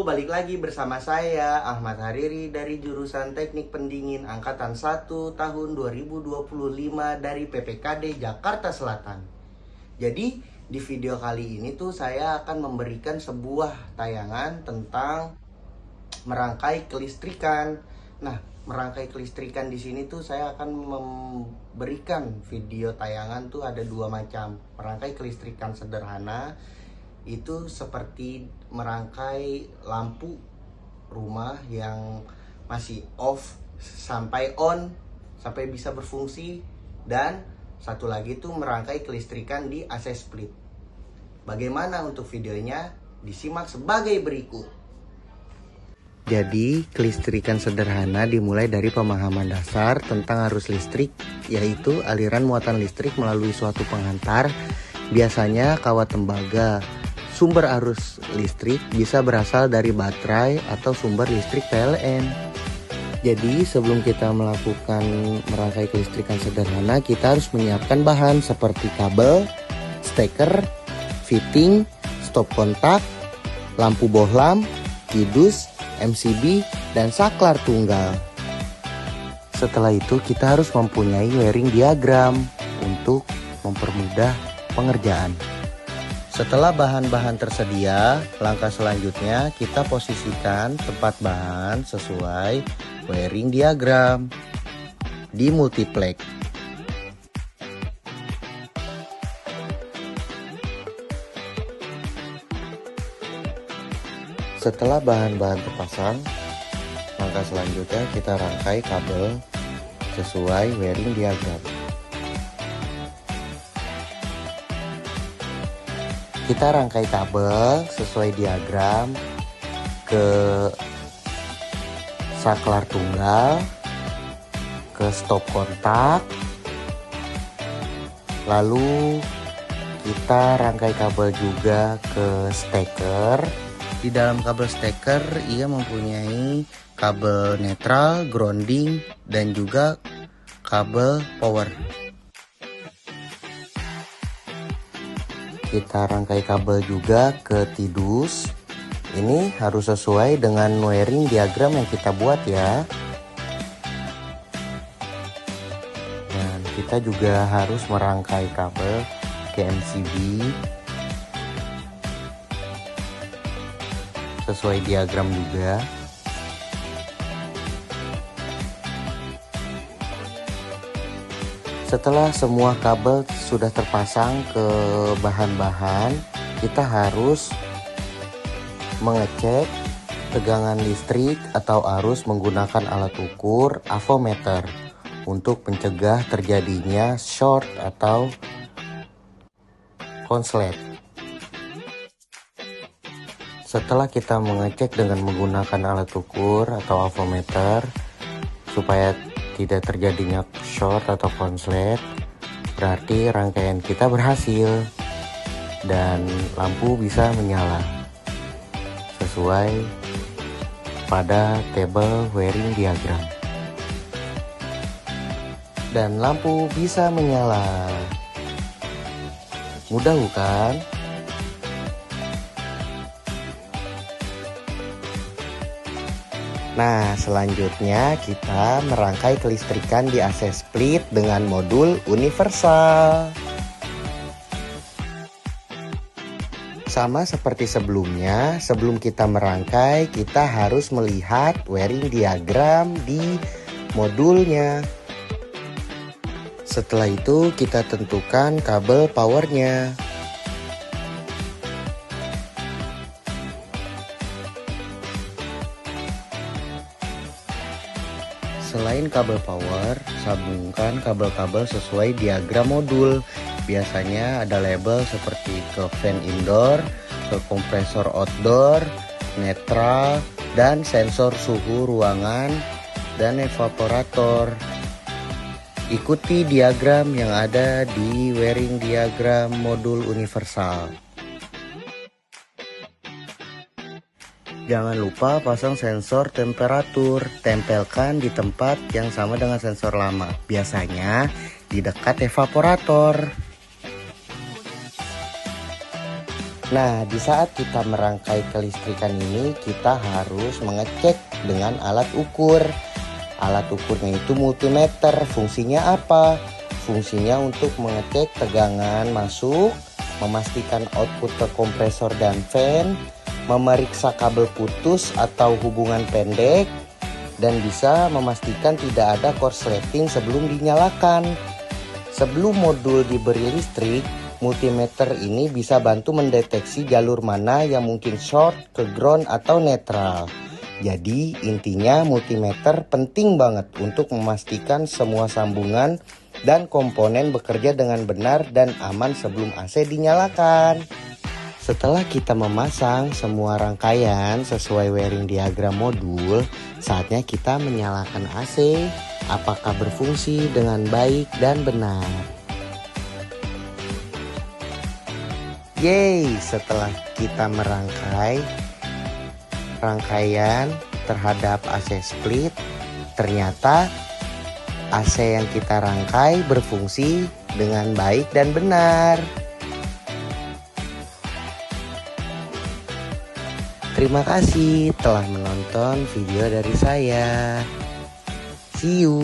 balik lagi bersama saya Ahmad Hariri dari jurusan Teknik Pendingin Angkatan 1 tahun 2025 dari PPKD Jakarta Selatan. Jadi di video kali ini tuh saya akan memberikan sebuah tayangan tentang merangkai kelistrikan. Nah, merangkai kelistrikan di sini tuh saya akan memberikan video tayangan tuh ada dua macam. Merangkai kelistrikan sederhana itu seperti merangkai lampu rumah yang masih off sampai on, sampai bisa berfungsi. Dan satu lagi tuh merangkai kelistrikan di AC split. Bagaimana untuk videonya? Disimak sebagai berikut. Jadi, kelistrikan sederhana dimulai dari pemahaman dasar tentang arus listrik, yaitu aliran muatan listrik melalui suatu penghantar, biasanya kawat tembaga. Sumber arus listrik bisa berasal dari baterai atau sumber listrik PLN. Jadi sebelum kita melakukan merangkai kelistrikan sederhana, kita harus menyiapkan bahan seperti kabel, steker, fitting, stop kontak, lampu bohlam, kidus, MCB, dan saklar tunggal. Setelah itu kita harus mempunyai wiring diagram untuk mempermudah pengerjaan. Setelah bahan-bahan tersedia, langkah selanjutnya kita posisikan tempat bahan sesuai wiring diagram di multiplex. Setelah bahan-bahan terpasang, langkah selanjutnya kita rangkai kabel sesuai wiring diagram. Kita rangkai kabel sesuai diagram ke saklar tunggal, ke stop kontak, lalu kita rangkai kabel juga ke steker. Di dalam kabel steker ia mempunyai kabel netral, grounding, dan juga kabel power. Kita rangkai kabel juga ke tidus. Ini harus sesuai dengan wiring diagram yang kita buat ya. Dan kita juga harus merangkai kabel ke MCB sesuai diagram juga. Setelah semua kabel sudah terpasang ke bahan-bahan, kita harus mengecek tegangan listrik atau arus menggunakan alat ukur avometer untuk mencegah terjadinya short atau konslet. Setelah kita mengecek dengan menggunakan alat ukur atau avometer supaya tidak terjadinya short atau konslet, berarti rangkaian kita berhasil dan lampu bisa menyala sesuai pada tabel wiring diagram. Dan lampu bisa menyala. Mudah bukan? Nah, selanjutnya kita merangkai kelistrikan di AC split dengan modul universal. Sama seperti sebelumnya, sebelum kita merangkai, kita harus melihat wiring diagram di modulnya. Setelah itu kita tentukan kabel powernya. Selain kabel power, sambungkan kabel-kabel sesuai diagram modul. Biasanya ada label seperti ke fan indoor, ke kompresor outdoor, netral, dan sensor suhu ruangan, dan evaporator. Ikuti diagram yang ada di wiring diagram modul universal. Jangan lupa pasang sensor temperatur, tempelkan di tempat yang sama dengan sensor lama, biasanya di dekat evaporator. Nah, di saat kita merangkai kelistrikan ini, kita harus mengecek dengan alat ukur. Alat ukurnya itu multimeter. Fungsinya apa? Fungsinya untuk mengecek tegangan masuk, memastikan output ke kompresor dan fan, memeriksa kabel putus atau hubungan pendek, dan bisa memastikan tidak ada korsleting sebelum dinyalakan. Sebelum modul diberi listrik, multimeter ini bisa bantu mendeteksi jalur mana yang mungkin short, ke ground, atau netral. Jadi intinya multimeter penting banget untuk memastikan semua sambungan dan komponen bekerja dengan benar dan aman sebelum AC dinyalakan. Setelah kita memasang semua rangkaian sesuai wiring diagram modul, saatnya kita menyalakan AC. Apakah berfungsi dengan baik dan benar? Yeay, setelah kita merangkai rangkaian terhadap AC split, ternyata AC yang kita rangkai berfungsi dengan baik dan benar. Terima kasih telah menonton video dari saya. See you.